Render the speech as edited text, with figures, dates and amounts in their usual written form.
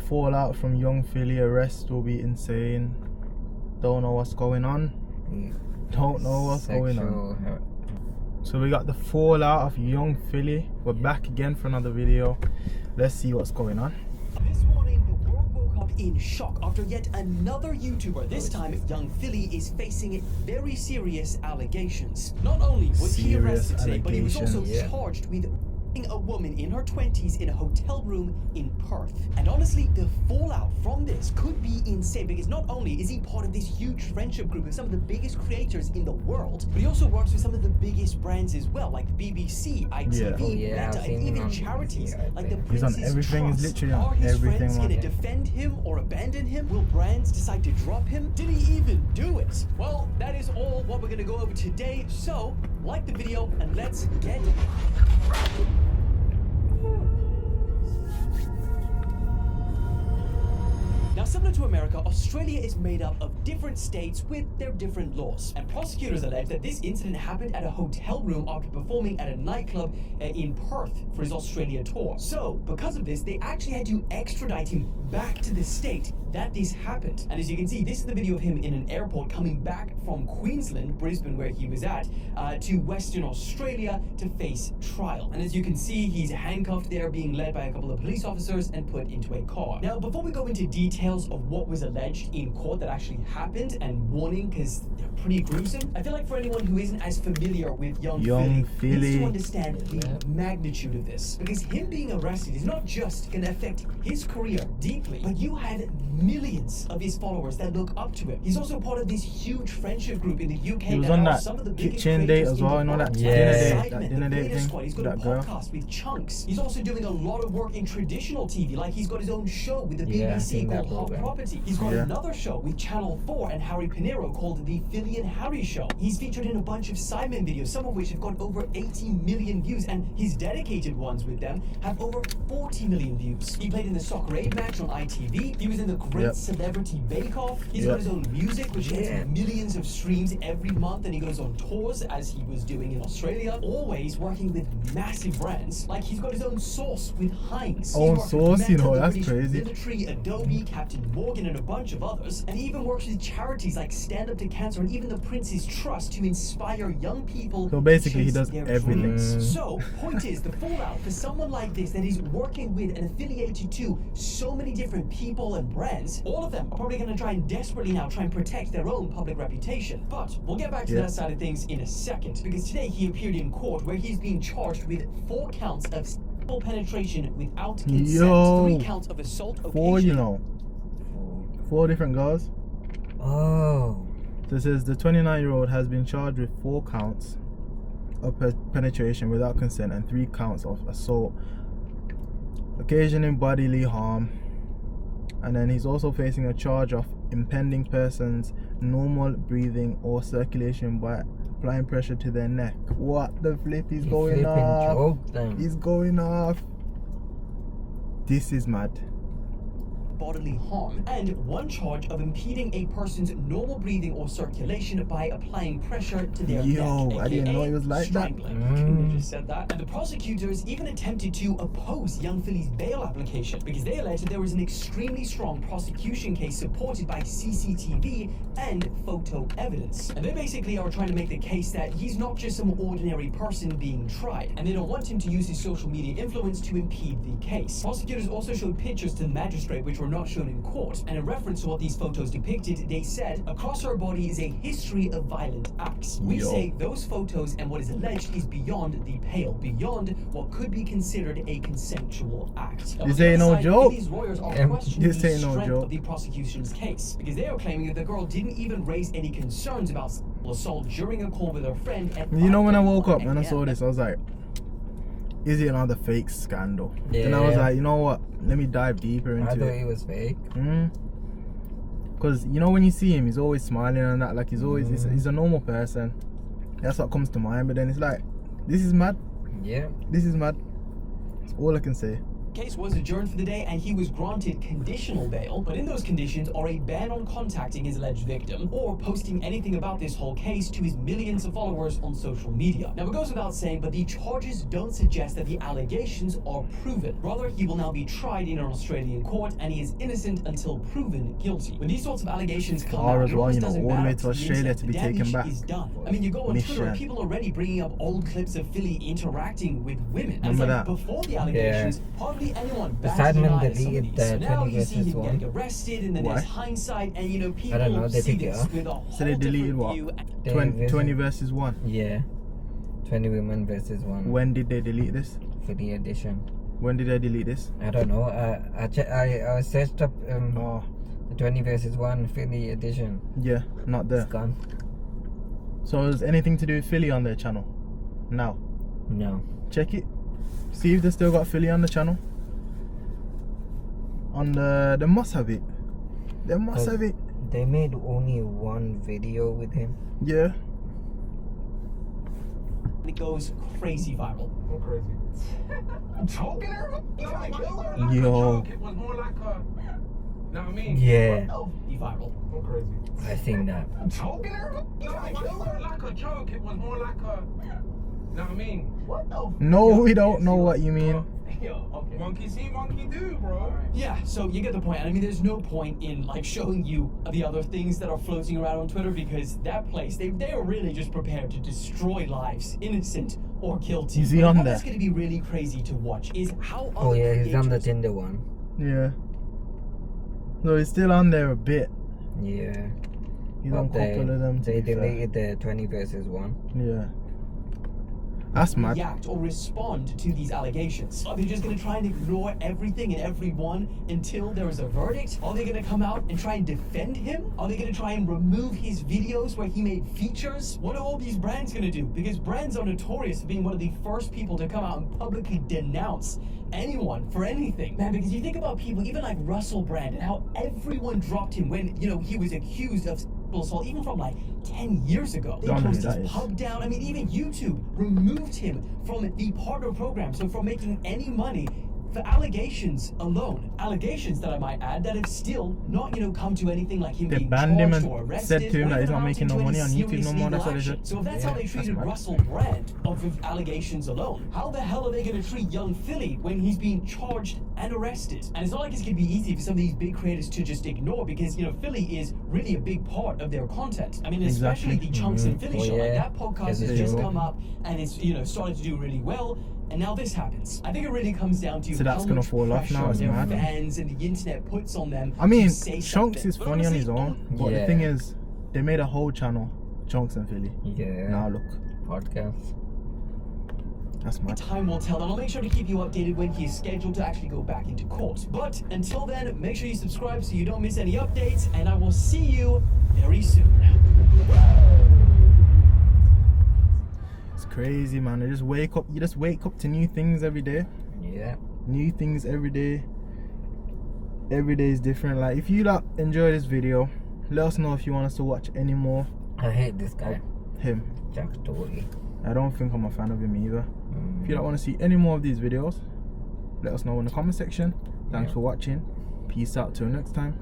fallout from young Philly arrest will be insane. Don't know what's going on. Don't know what's going on. So we got the fallout of young Philly. We're back again for another video. Let's see what's going on. This morning, the world woke up in shock after yet another YouTuber, this time young Philly, is facing very serious allegations. Not only was he arrested today, but he was also charged with a woman in her 20s in a hotel room in Perth. And honestly, the fallout from this could be insane, because not only is he part of this huge friendship group with some of the biggest creators in the world, but he also works with some of the biggest brands as well, like the BBC, ITV, Meta, and even charities like the He's on Prince's everything. Trust. He's literally Are on his everything. friends going to defend him or abandon him? Will brands decide to drop him? Did he even do it? Well, that is all what we're going to go over today. So, like the video and let's get Now, similar to America, Australia is made up of different states with their different laws. And prosecutors allege that this incident happened at a hotel room after performing at a nightclub in Perth for his Australia tour. So, because of this, they actually had to extradite him back to the state that this happened. And as you can see, this is the video of him in an airport coming back from Queensland, Brisbane, where he was at, to Western Australia to face trial. And as you can see, he's handcuffed there, being led by a couple of police officers and put into a car. Now, before we go into details of what was alleged in court that actually happened, and warning, because they're pretty gruesome, I feel like for anyone who isn't as familiar with young Philly needs to understand the magnitude of this. Because him being arrested is not just going to affect his career deeply, but you have millions of his followers that look up to him. He's also part of this huge friendship group in the UK. He was on that some of the biggest kitchen date as well, you know, that dinner date thing. He's got a podcast with Chunks. He's also doing a lot of work in traditional TV, like he's got his own show with the BBC called Hot Property. He's got another show with Channel 4 and Harry Pinero called The Philly and Harry Show. He's featured in a bunch of Simon videos, some of which have got over 80 million views, and his dedicated ones with them have over 40 million views. He played in the Soccer Aid match on ITV. He was in the Great Celebrity Bake Off. He's got his own music, which gets millions of streams every month, and he goes on tours as he was doing in Australia, always working with massive brands. Like, he's got his own sauce with Heinz. Own sauce, you know, that's crazy. Military, Adobe, Captain Morgan, and a bunch of others. And he even works with charities like Stand Up to Cancer and even the Prince's Trust to inspire young people. So basically, he does everything. So, point is, the fallout for someone like this that is working with and affiliated to so many different people and brands, all of them are probably going to try and desperately now try and protect their own public reputation. But we'll get back to that side of things in a second, because today he appeared in court where he's being charged with 4 counts of sexual penetration without consent, 3 counts of assault occasionally. 4 different girls. Oh. So it says the 29-year-old has been charged with 4 counts of penetration without consent and 3 counts of assault occasioning bodily harm. And then he's also facing a charge of impeding persons normal breathing or circulation by applying pressure to their neck. What the flip? He's going off. He's going off. This is mad. Bodily harm, and 1 charge of impeding a person's normal breathing or circulation by applying pressure to their neck. I didn't know he was like strangling. that. You just said that. And the prosecutors even attempted to oppose young Philly's bail application, because they alleged that there was an extremely strong prosecution case supported by CCTV and photo evidence. And they basically are trying to make the case that he's not just some ordinary person being tried, and they don't want him to use his social media influence to impede the case. Prosecutors also showed pictures to the magistrate which were not shown in court, and in reference to what these photos depicted, they said, across her body is a history of violent acts. We say those photos and what is alleged is beyond the pale, beyond what could be considered a consensual act. This ain't no joke. These lawyers are questioning the strength of the prosecution's case, because they are claiming that the girl didn't even raise any concerns about sexual assault during a call with her friend at You know, when I woke up and I saw this, I was like, is it another fake scandal? And I was like, you know what, let me dive deeper into it. I thought it was fake. Because you know, when you see him, he's always smiling and that, like he's always he's a normal person. That's what comes to mind. But then it's like, this is mad. Yeah, this is mad. That's all I can say. case was adjourned for the day and he was granted conditional bail, but in those conditions are a ban on contacting his alleged victim or posting anything about this whole case to his millions of followers on social media. Now, it goes without saying, but the charges don't suggest that the allegations are proven. Rather, he will now be tried in an Australian court and he is innocent until proven guilty. When these sorts of allegations come out, as it well, almost you know, doesn't all the way matter to Australia to be the taken damage back. is done. I mean, you go on Twitter, Mission. people are already bringing up old clips of Philly interacting with women. And Remember it's like, that? before the allegations, hardly anyone The batted an Sidemen eye at some of deleted these. So the now 20 you see versus him one. getting arrested, and then Why? there's hindsight, and you know, people I don't know, they see took it this off. with a whole So they deleted different what? view. 20 versus 1. Yeah. 20 women versus 1. When did they delete this? For the edition. When did they delete this? I don't know. I searched up Oh, the 20 versus 1 Philly edition. yeah, not It's there. gone. So is anything to do with Philly on their channel? Now, No. check it. See if they still got Philly on the channel. On they must have it. They must have it. They made only one video with him. Yeah. It goes crazy viral. I'm crazy. I'm choking her? Yo. It was more like a, know what I mean? Yeah. Viral. I'm crazy. I think that. I'm choking her? It wasn't like a joke, it was more like a, know what I mean? What the? No, we don't know what you mean. Yo, okay. Monkey see, monkey do, bro. Yeah, so you get the point. I mean, there's no point in like showing you the other things that are floating around on Twitter because that place, they are really just prepared to destroy lives, innocent or guilty. Is he But on what there? That's going to be really crazy to watch is how Oh other yeah, he's on the creators- Tinder one. Yeah. So he's still on there a bit. Yeah. He's on a couple of them. to They be fair. deleted the 20 versus 1. Yeah. That's mad. react or respond to these allegations? Are they just going to try and ignore everything and everyone until there is a verdict? Are they going to come out and try and defend him? Are they going to try and remove his videos where he made features? What are all these brands going to do? Because brands are notorious for being one of the first people to come out and publicly denounce anyone for anything. Man, because you think about people, even like Russell Brand, and how everyone dropped him when, you know, he was accused of sexual assault, even from like 10 years ago. They Don't know who closed his that is. pub down. I mean, even YouTube removed him from the partner program. So from making any money for allegations alone. Allegations that I might add that have still not, you know, come to anything like him They being banned him charged and or arrested. said to him or that he's even not making no amounting to money any on YouTube serious no more, that's legal what they action. said. So if that's Yeah, how they that's treated mad. Russell Brand of allegations alone, how the hell are they going to treat young Philly when he's being charged and arrested? And it's not like it's going to be easy for some of these big creators to just ignore because, you know, Philly is really a big part of their content. I mean, especially Exactly. the Chunks and Philly Oh, show. Like yeah. that podcast Yes, has it just is. come up and it's, you know, started to do really well. And now this happens. I think it really comes down to So that's how gonna much fall off pressure now, it's their mad. fans and the internet puts on them. I mean, to say Chunks something. is But funny on honestly, his own, but the Yeah. thing is, they made a whole channel, Chunks and Philly. Yeah. Now look, Podcast. that's mad. Time will tell, and I'll make sure to keep you updated when he is scheduled to actually go back into court. But until then, make sure you subscribe so you don't miss any updates, and I will see you very soon. It's crazy, man. You just wake up to new things every day. Yeah. New things every day. Every day is different. Like, if you like enjoy this video, let us know if you want us to watch any more. I hate this guy. Him. Jack Dory. I don't think I'm a fan of him either. If you don't want to see any more of these videos, let us know in the comment section. Thanks Yeah. for watching. Peace out till next time.